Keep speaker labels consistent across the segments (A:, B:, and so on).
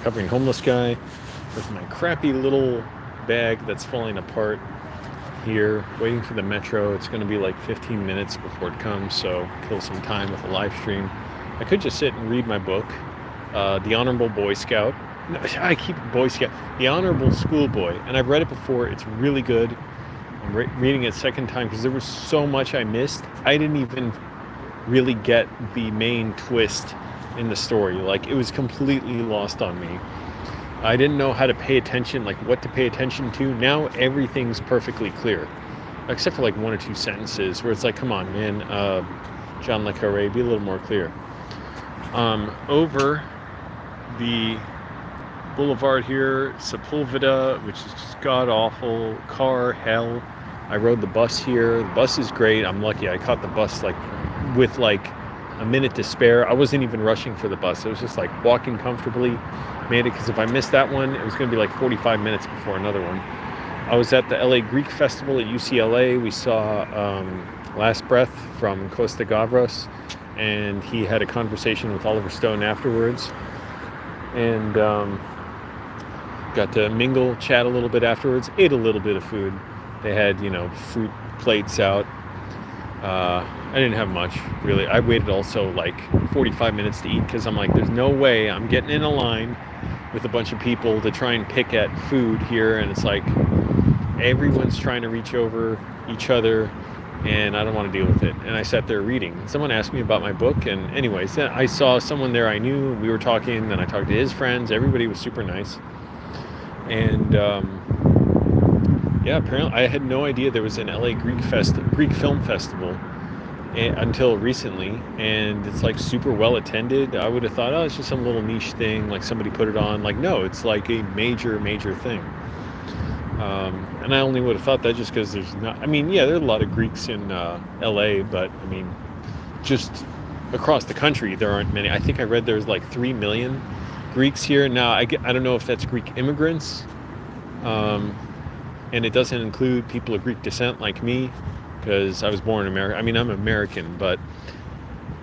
A: recovering homeless guy with my crappy little bag that's falling apart here, waiting for the metro. It's going to be like 15 minutes before it comes, so kill some time with a live stream. I could just sit and read my book, The Honorable Boy Scout. No, I keep Boy Scout. The Honorable Schoolboy, and I've read it before. It's really good. I'm reading it second time because there was so much I missed. I didn't even really get the main twist in the story. Like, it was completely lost on me. I didn't know how to pay attention, like what to pay attention to. Now everything's perfectly clear, except for like one or two sentences where it's like, come on, man, John Le Carre, be a little more clear. Over the boulevard here, Sepulveda, which is just god-awful, car hell. I rode the bus here. The bus is great. I'm lucky. I caught the bus like with like a minute to spare. I wasn't even rushing for the bus. It was just like walking comfortably. Made it because if I missed that one, it was going to be like 45 minutes before another one. I was at the LA Greek Festival at UCLA. We saw Last Breath from Costa Gavras, and he had a conversation with Oliver Stone afterwards. And got to mingle, chat a little bit afterwards, ate a little bit of food. They had, fruit plates out. I didn't have much, really. I waited also like 45 minutes to eat because I'm like, there's no way I'm getting in a line with a bunch of people to try and pick at food here. And it's like, everyone's trying to reach over each other, and I don't want to deal with it. And I sat there reading. Someone asked me about my book, and anyways, then I saw someone there I knew. We were talking, then I talked to his friends. Everybody was super nice. And apparently I had no idea there was an LA Greek Film Festival until recently, and it's like super well attended. I would have thought, oh, it's just some little niche thing, like somebody put it on. Like, no, it's like a major thing. And I only would have thought that just because there's not, there are a lot of Greeks in LA, but just across the country there aren't many. I think I read there's like 3 million Greeks here. Now I don't know if that's Greek immigrants, and it doesn't include people of Greek descent like me, because I was born in America. I'm American, but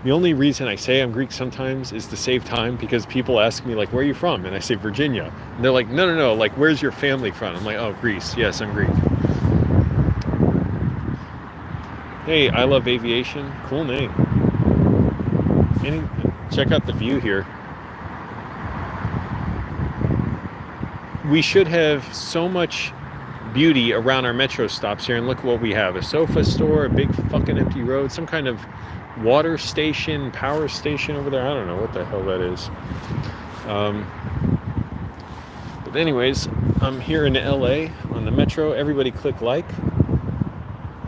A: the only reason I say I'm Greek sometimes is to save time, because people ask me, like, where are you from? And I say, Virginia. And they're like, no, like, where's your family from? I'm like, oh, Greece. Yes, I'm Greek. Hey, I Love Aviation. Cool name. Check out the view here. We should have so much beauty around our metro stops here, and look what we have. A sofa store, a big fucking empty road, some kind of water station, power station over there. I don't know what the hell that is. But anyways, I'm here in LA on the metro. Everybody click like.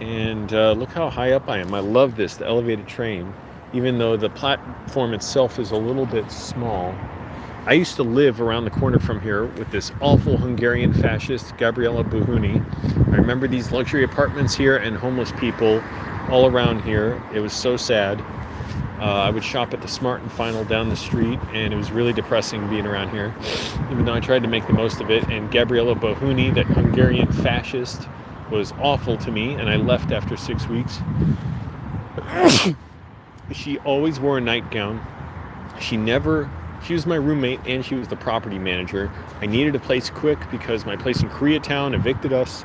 A: And look how high up I am. I love this, the elevated train, even though the platform itself is a little bit small. I used to live around the corner from here with this awful Hungarian fascist, Gabriela Buhuni. I remember these luxury apartments here and homeless people all around here. It was so sad. I would shop at the Smart and Final down the street, and it was really depressing being around here, even though I tried to make the most of it. And Gabriela Buhuni, that Hungarian fascist, was awful to me, and I left after 6 weeks. She always wore a nightgown. She was my roommate, and she was the property manager. I needed a place quick because my place in Koreatown evicted us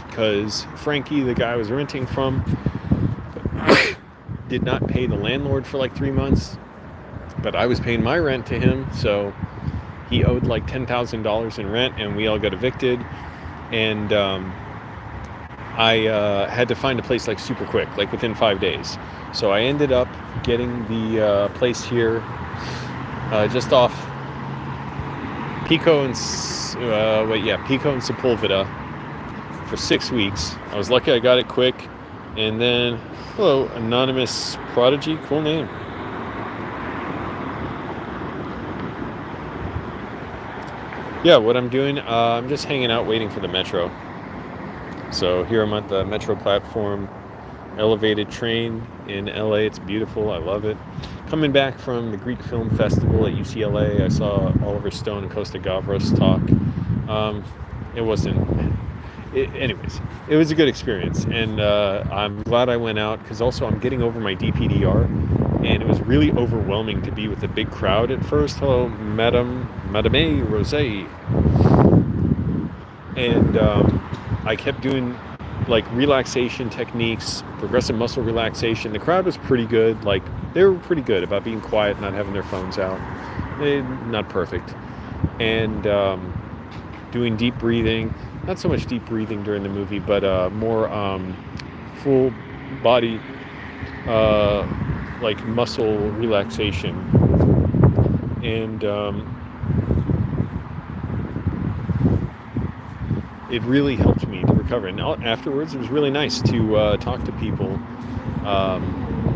A: because Frankie, the guy I was renting from, did not pay the landlord for like 3 months, but I was paying my rent to him, so he owed like $10,000 in rent, and we all got evicted. And I had to find a place like super quick, like within 5 days. So I ended up getting the place here just off Pico and Sepulveda for 6 weeks. I was lucky I got it quick. And then, hello, Anonymous Prodigy, cool name. Yeah, what I'm doing, I'm just hanging out waiting for the metro. So here I'm at the metro platform, elevated train in LA. It's beautiful. I love it. Coming back from the Greek Film Festival at UCLA, I saw Oliver Stone and Costa Gavras talk. Anyways, it was a good experience, and I'm glad I went out, because also I'm getting over my DPDR, and it was really overwhelming to be with a big crowd at first. Hello, Madame Rose. And I kept doing like relaxation techniques, progressive muscle relaxation. The crowd was pretty good. Like, they were pretty good about being quiet, not having their phones out. Not perfect. And doing deep breathing. Not so much deep breathing during the movie, but more full body, like muscle relaxation. And it really helped me to recover. And afterwards, it was really nice to talk to people,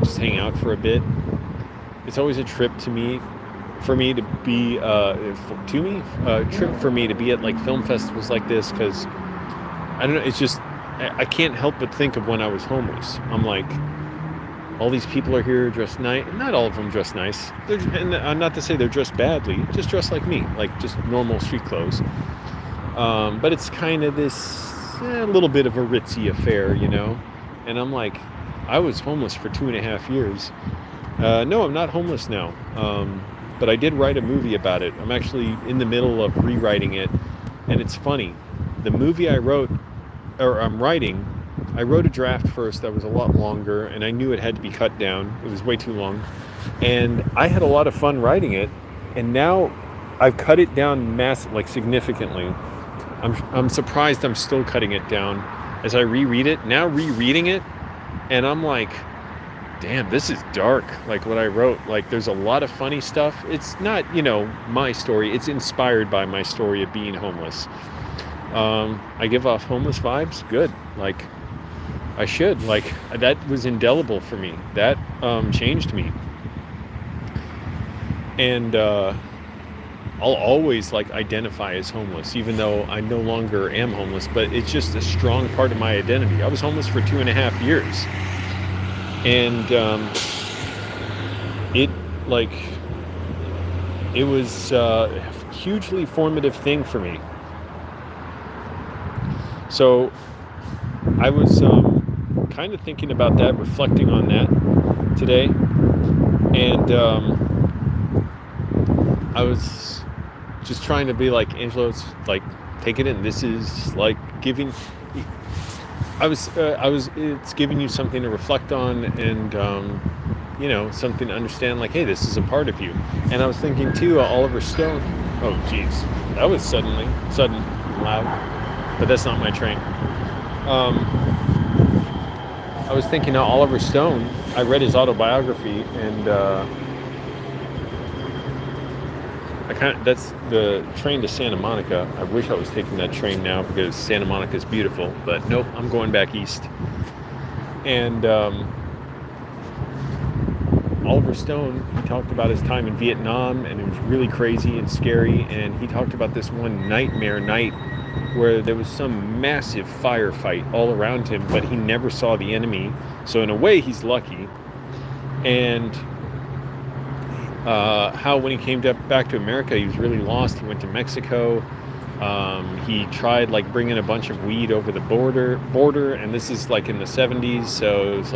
A: just hang out for a bit. It's always a trip for me to be trip for me to be at like film festivals like this, because I don't know, it's just I can't help but think of when I was homeless. I'm like, all these people are here dressed nice. Not all of them dress nice. And not to say they're dressed badly, just dressed like me, like just normal street clothes. But it's kind of this little bit of a ritzy affair, you know? And I'm like, I was homeless for 2.5 years. No, I'm not homeless now. But I did write a movie about it. I'm actually in the middle of rewriting it. And it's funny. The movie I'm writing, I wrote a draft first that was a lot longer, and I knew it had to be cut down. It was way too long. And I had a lot of fun writing it. And now I've cut it down significantly. I'm surprised I'm still cutting it down as I reread it. Now rereading it, and I'm like, damn, this is dark, like what I wrote. Like, there's a lot of funny stuff. It's not, my story. It's inspired by my story of being homeless. I give off homeless vibes. Good. Like, I should. Like, that was indelible for me. That changed me. And I'll always identify as homeless, even though I no longer am homeless, but it's just a strong part of my identity. I was homeless for 2.5 years. And it was a hugely formative thing for me. So I was kind of thinking about that, reflecting on that today. And I was just trying to be like, Angelo, take it in. This is like giving. It's giving you something to reflect on, and something to understand. Like, hey, this is a part of you. And I was thinking too, Oliver Stone. Oh, geez, that was sudden, loud. But that's not my train. I was thinking how Oliver Stone. I read his autobiography, and that's the train to Santa Monica. I wish I was taking that train now, because Santa Monica is beautiful, but nope, I'm going back east. And Oliver Stone, he talked about his time in Vietnam, and it was really crazy and scary. And he talked about this one nightmare night where there was some massive firefight all around him, but he never saw the enemy. So in a way, he's lucky. And how when he came back to America, he was really lost. He went to Mexico. He tried bringing a bunch of weed over the border, and this is in the 70s, so it was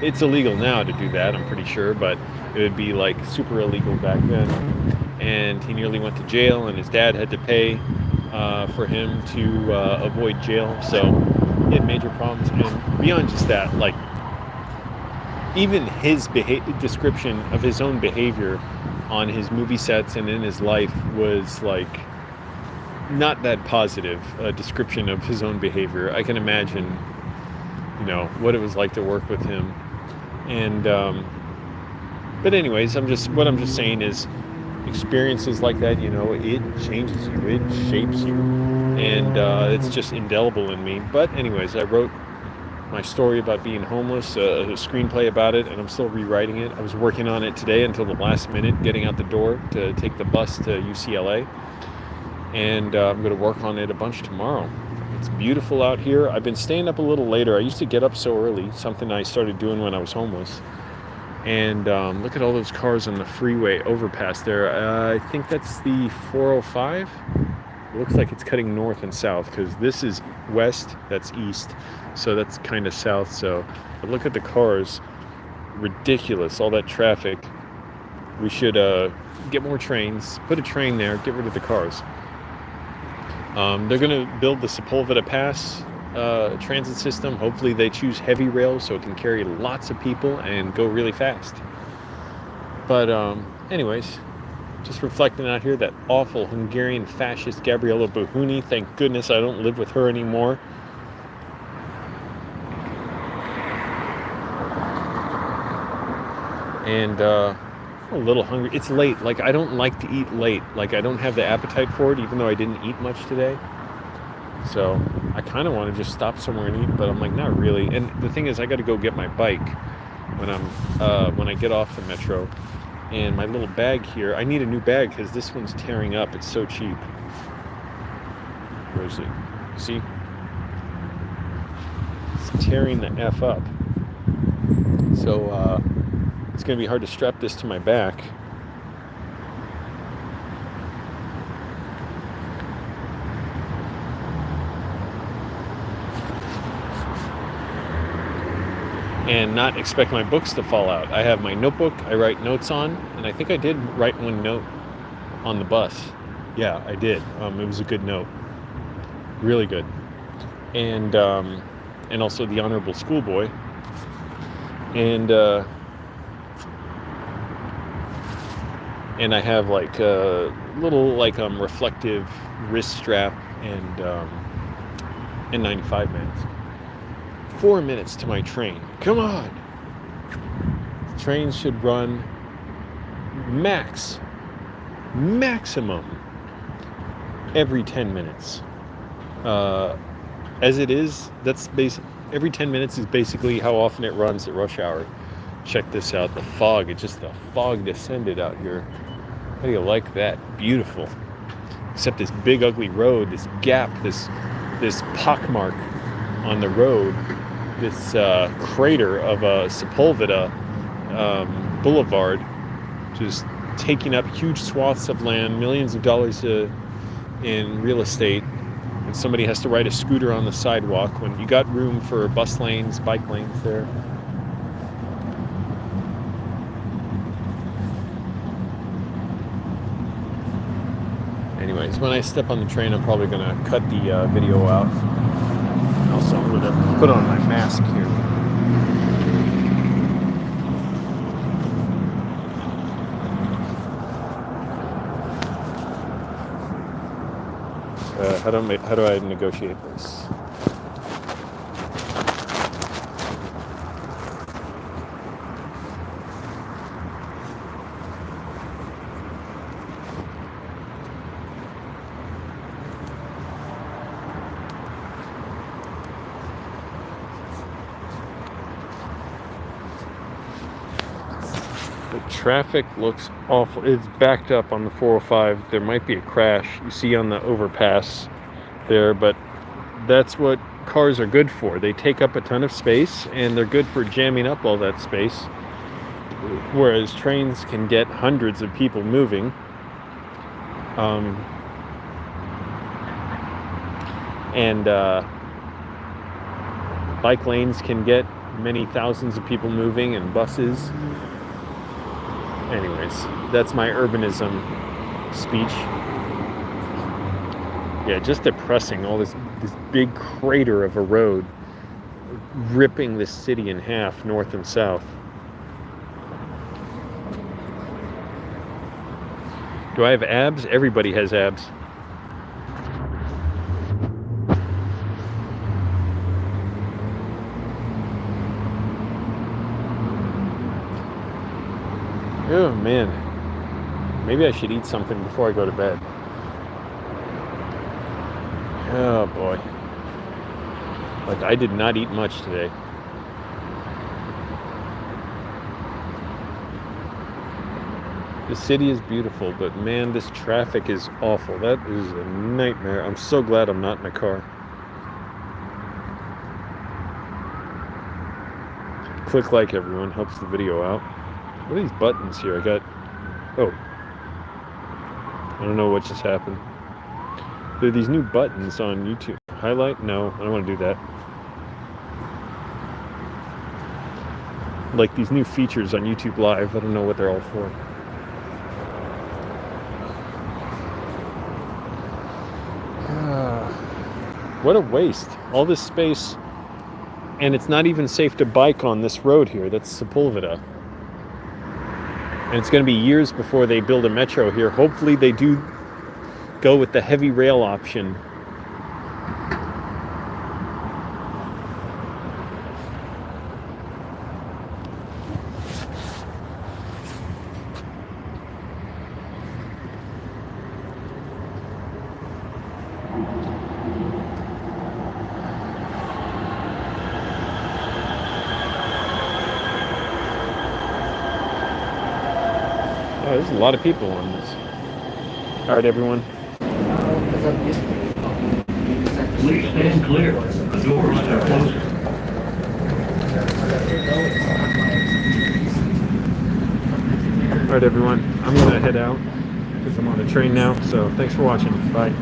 A: it's illegal now to do that, I'm pretty sure, but it would be super illegal back then. And he nearly went to jail, and his dad had to pay for him to avoid jail. So he had major problems. And beyond just that, even his description of his own behavior on his movie sets and in his life was not that positive a description of his own behavior. I can imagine, what it was like to work with him. And but anyways, I'm just saying is, experiences like that, it changes you, it shapes you, and it's just indelible in me. But anyways, I wrote my story about being homeless, a screenplay about it, and I'm still rewriting it. I was working on it today until the last minute, getting out the door to take the bus to UCLA, and I'm going to work on it a bunch tomorrow. It's beautiful out here. I've been staying up a little later. I used to get up so early, something I started doing when I was homeless. And look at all those cars on the freeway overpass there. I think that's the 405. It looks like it's cutting north and south, because this is west, that's east, so that's kind of south. So, but look at the cars. ridiculous, all that traffic. We should get more trains, put a train there, get rid of the cars. They're going to build the Sepulveda Pass transit system. Hopefully they choose heavy rail so it can carry lots of people and go really fast. But anyways, just reflecting out here, that awful Hungarian fascist Gabriela Bohuni. Thank goodness I don't live with her anymore. And I'm a little hungry. It's late. Like, I don't like to eat late. Like, I don't have the appetite for it, even though I didn't eat much today. So I kind of want to just stop somewhere and eat, but I'm like, not really. And the thing is, I got to go get my bike when I get off the metro. And my little bag here, I need a new bag because this one's tearing up. It's so cheap. Where is it? See? It's tearing the F up. So it's going to be hard to strap this to my back. And not expect my books to fall out. I have my notebook I write notes on, and I think I did write one note on the bus. Yeah, I did. It was a good note. Really good. And also the Honorable Schoolboy. And I have like a little reflective wrist strap and N95 mask. 4 minutes to my train. Come on! Trains should run maximum every 10 minutes. As it is, that's every 10 minutes is basically how often it runs at rush hour. Check this out, the fog. The fog descended out here. How do you like that? Beautiful. Except this big ugly road, this gap, this pockmark on the road, this crater of a Sepulveda boulevard, just taking up huge swaths of land, millions of dollars in real estate, and somebody has to ride a scooter on the sidewalk when you got room for bus lanes, bike lanes there. Anyways, when I step on the train, I'm probably going to cut the video out. Also, I'm going to put on my mask here. How do I negotiate this? The traffic looks awful. It's backed up on the 405. There might be a crash. You see on the overpass there, but that's what cars are good for. They take up a ton of space, and they're good for jamming up all that space, whereas trains can get hundreds of people moving. And bike lanes can get many thousands of people moving, and buses. Anyways, that's my urbanism speech. Yeah, just depressing. All this big crater of a road ripping this city in half, north and south. Do I have abs? Everybody has abs. Oh man, maybe I should eat something before I go to bed. Oh boy, like I did not eat much today. The city is beautiful, but man, this traffic is awful. That is a nightmare. I'm so glad I'm not in a car. Click like, everyone, helps the video out. What are these buttons here? I don't know what just happened. There are these new buttons on YouTube. Highlight? No, I don't want to do that. like these new features on YouTube Live. I don't know what they're all for. What a waste. All this space, and it's not even safe to bike on this road here. That's Sepulveda. And it's going to be years before they build a metro here. Hopefully they do go with the heavy rail option. Oh, there's a lot of people on this. All right, everyone.
B: Please stand clear. The doors are closing.
A: All right, everyone. I'm going to head out because I'm on the train now. So thanks for watching. Bye.